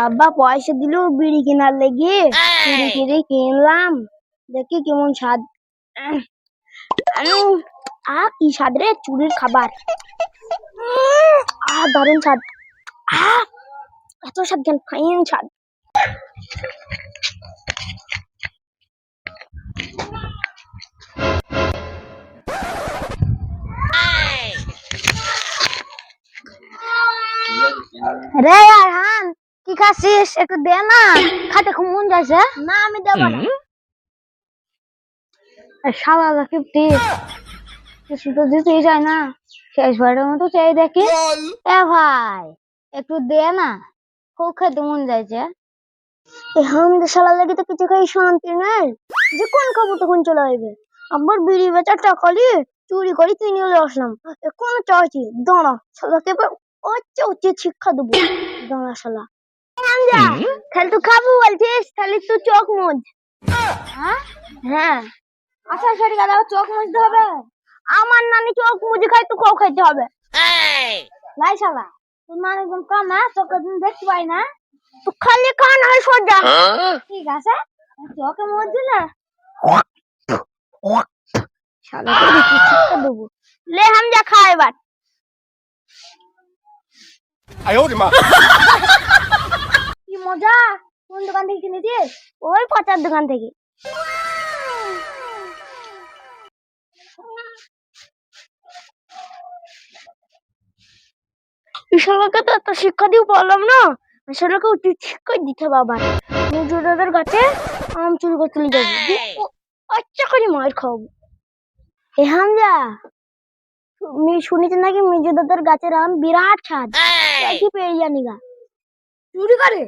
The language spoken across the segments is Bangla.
আব্বা পয়সা দিল বিড়ি কেনার লেগে বিড়ি কিনে কিনলাম। দেখি কেমন স্বাদ। কি স্বাদ রে, চুরির খাবার। দারুণ স্বাদ। এত স্বাদ কেন, ফাইন স্বাদ। রে আরহান, কি খাচ্ছিস? একটু দে না, খাতে খুব মন যাচ্ছে। না আমি দেবো না। শালা কিপ্টি, কিছু তো দিতেই যায় না। শেষবারের মতো চাই দেখি। এ ভাই, একটু দে না, খুব খেতে মন যাইছে। হাম শালা লাগি তো কিছু খাই শান্তি নেই। যে কোন খাবো তখন চলে আসবে। আবার বিড়ি বেচার টাকা নিয়ে চুরি করে কিনে নিয়ে আসলাম। এখন চাইছি দাঁড়া, শালাকে উচিত শিক্ষা দেবো। দাঁড়া শালা। খালি তুই খাবো বলছিস, খালি তুই চোখ মুজ। হ্যাঁ আচ্ছা সরি দাদা, চোখ মুজতে হবে। আমার নানি চোখ মুজে খাই, তোকেও খাইতে হবে। লাই শালা, তোর নানি একদম কম না, তোকে দেখতে পাই না। তো খালি খান হয় সোজা। ঠিক আছে, চোখে মুজছে না শালাকে দিচ্ছি শিক্ষা দেবো। লে হামজা খা এবার। কি মজা! কোন দোকান থেকে কিনেছিস? ওই পচার দোকান থেকে। শালাকে তো এত শিক্ষা দিয়ে বললাম না, শালাকে উচিত শিক্ষা দিতে হবে। আবার মেজো দাদার কাছে আম চুরি করতে নিয়ে যাবো, আচ্ছা করে মার খাওয়াবো। এ হামজা, শুনেছি নাকি মেজো দাদার গাছের আম বিরাট স্বাদ। কি পেয়ে জানি গা, চুরি করে?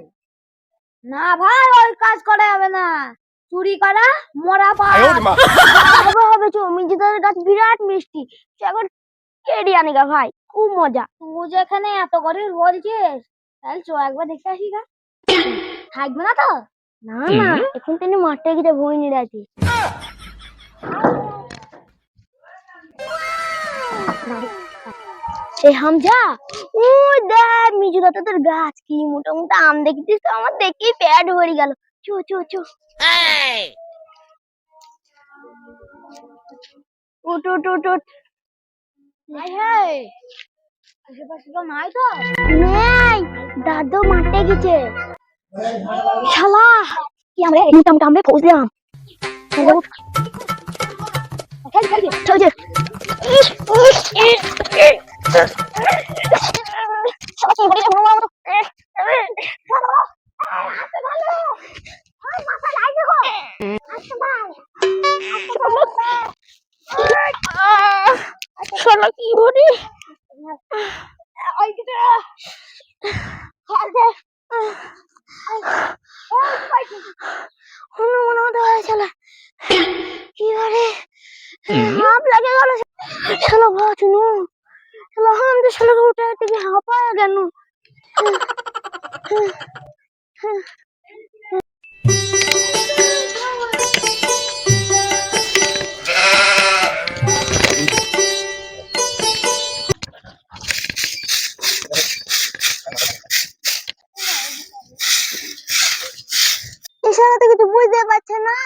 না ভাই, ওই কাজ করা হবে না। চুরি করা মরা পাপ। হবে চো, মেজো দাদার গাছ বিরাট মিষ্টি, একবার কেড়ে আনি গা ভাই, খুব মজা। তুই যেখানে এত করে বলছিস, তাহলে চো একবার দেখতে আসি গা। থাকবে না তো? না না, এখন তিনি মাঠে গিয়ে বই নিয়ে আছি। সে হামজা, ওই দেখ মিজু দাদাদের গাছ, কি মোটা মোটা আম দেখছিস তো? আমার দেখি পেট ভরে গেল। চো চো চো, উঠ উঠ উঠ উঠ। আশেপাশে তো নাই তো? নেই, দাদু মাঠে গেছে। শালা কি আমরা মোটা মোটা আমরে ফৌজলাম। শালা কি বলি, কি বলে হাঁপ লাগে গেল। শালা ভাচুনো, শালা হাম যে শালাকে উঠে থেকে হাঁপায় কেন? ইশারাতে কিছু বুঝতে পারছে না।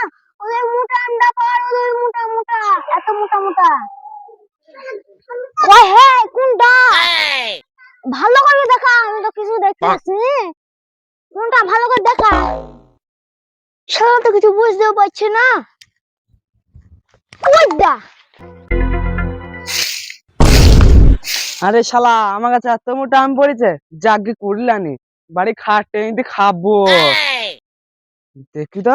ওদের মোটা আন্ডা পার, ওদের মোটা মোটা, এত মোটা মোটা। ওই হে কোনটা? ভালো করে দেখা, আমি তো কিছু দেখতে পাচ্ছি। কোনটা ভালো করে দেখা। শালা তো কিছু বুঝতেও পারছে না। ওইটা আরে শালা, আমার কাছে এত মোটা আম পড়েছে, জাগি করলানি বাড়ি খাটে খাবো। দেখি তো।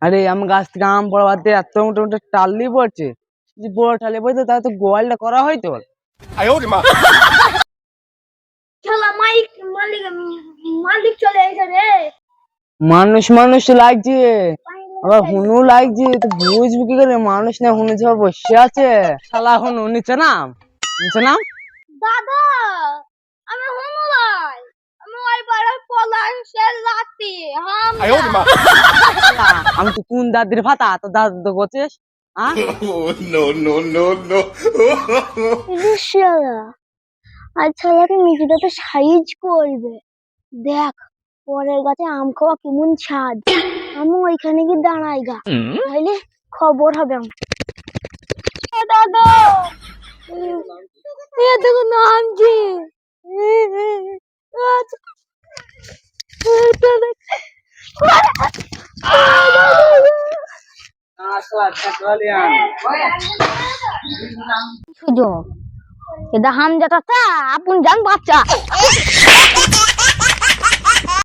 আরে আমার গাছ থেকে আম পড়াতে এত মোটা মোটা টাল্লি পড়ছে। যদি বড় টালি পড়তো তাহলে তো গোয়ালটা করা হয়তো। শালা মালিক মালিক মালিক চলে এসে রে। মানুষ মানুষ লাগছে, আবার হুনু লাগছে, তো বুঝবি কি করে মানুষ না হুনু সব বসে আছে। শালা হুনু নিচে নাম, নিচে নাম। দাদা আমি হুমলাই, আমি ওই পাড়া পলাশের লাতি হাম। আমি তো কোন দাদির ভাতা তো দাদু তো করছিস। হ্যাঁ? শালা আজ শালাকে মিকিটাতে সাইজ করবে। দেখ পরের গাছে আম খাওয়া কেমন স্বাদ। আমি ওইখানে গিয়ে দাঁড়াই গা, তাইলে খবর হবে আমার। দাদা দেখো নামছি। সুযোগ এটা হাম যেটা আপন জান বাচ্চা